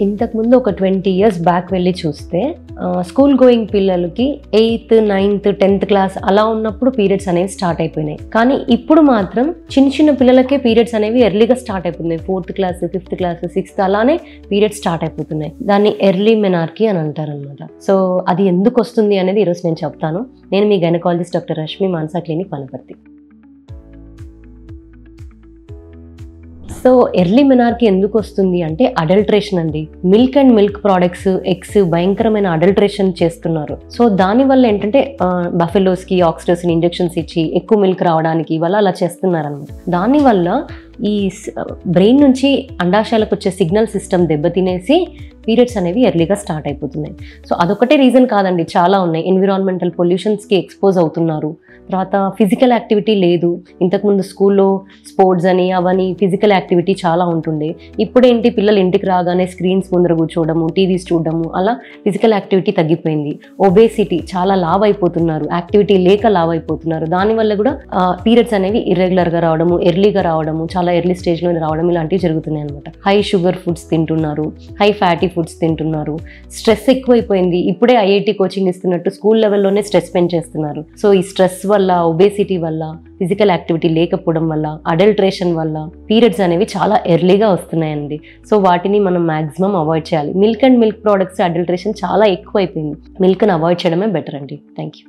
ఇంతకుముందు ఒక 20 years back వెళ్ళి చూస్తే స్కూల్ గోయింగ్ పిల్లలకి 8th 9th 10th క్లాస్ అలా ఉన్నప్పుడు పీరియడ్స్ అనేవి స్టార్ట్ అయిపోయినాయి. కానీ ఇప్పుడు మాత్రం చిన్న పిల్లలకే పీరియడ్స్ అనేవి ఎర్లీగా స్టార్ట్ అయిపోతున్నాయి. 4th class 5th class 6th అలానే పీరియడ్స్ స్టార్ట్ అయిపోతున్నాయి. దాన్ని ఎర్లీ మెనార్కీ అని అంటారనమాట. సో అది ఎందుకు వస్తుంది అనేది ఈరోజు నేను చెప్తాను. నేను మీ gynaecologist doctor Rashmi, Manasa clinic Wanaparthy. So early menarche ఎందుకు వస్తుంది అంటే అడల్ట్రేషన్ అండి. Milk and milk products, eggs భయంకరమైన అడల్ట్రేషన్ చేస్తున్నారు. సో దానివల్ల ఏంటంటే బఫెలోస్కి ఆక్సిటోసిన్ ఇంజెక్షన్స్ ఇచ్చి ఎక్కువ మిల్క్ రావడానికి వల్ల అలా చేస్తున్నారు అనమాట. దానివల్ల ఈ బ్రెయిన్ నుంచి అండాశయాలకు వచ్చే సిగ్నల్ సిస్టమ్ దెబ్బతినేసి పీరియడ్స్ అనేవి ఎర్లీగా స్టార్ట్ అయిపోతున్నాయి. సో అదొకటే రీజన్ కాదండి, చాలా ఉన్నాయి. ఎన్విరాన్మెంటల్ పొల్యూషన్స్కి ఎక్స్పోజ్ అవుతున్నారు. తర్వాత ఫిజికల్ యాక్టివిటీ లేదు. ఇంతకుముందు స్కూల్లో స్పోర్ట్స్ అని అవని ఫిజికల్ యాక్టివిటీ చాలా ఉంటుండే. ఇప్పుడేంటి పిల్లలు ఇంటికి రాగానే స్క్రీన్స్ ముందర కూర్చోవడము, టీవీస్ చూడడము, అలా ఫిజికల్ యాక్టివిటీ తగ్గిపోయింది. ఒబేసిటీ, చాలా లావ్ అయిపోతున్నారు, యాక్టివిటీ లేక లావ్ అయిపోతున్నారు. దానివల్ల కూడా పీరియడ్స్ అనేవి ఇర్రెగ్యులర్గా రావడము, ఎర్లీగా రావడము, చాలా ఎర్లీ స్టేజ్లో రావడం ఇలాంటివి జరుగుతున్నాయి అనమాట. హై షుగర్ ఫుడ్స్ తింటున్నారు, హై ఫ్యాటీ ఫుడ్స్ తింటున్నారు. స్ట్రెస్ ఎక్కువైపోయింది. ఇప్పుడే ఐఐటి కోచింగ్ ఇస్తున్నట్టు స్కూల్ లెవెల్లోనే స్ట్రెస్ పెంచేస్తున్నారు. సో ఈ స్ట్రెస్ వల్ల, ఒబేసిటీ వల్ల, ఫిజికల్ యాక్టివిటీ లేకపోవడం వల్ల, అడల్ట్రేషన్ వల్ల పీరియడ్స్ అనేవి చాలా ఎర్లీగా వస్తున్నాయండి. సో వాటిని మనం మాక్సిమం అవాయిడ్ చేయాలి. Milk and milk products adulteration చాలా ఎక్కువైపోయింది. మిల్క్ని అవాయిడ్ చేయడమే బెటర్ అండి. Thank you.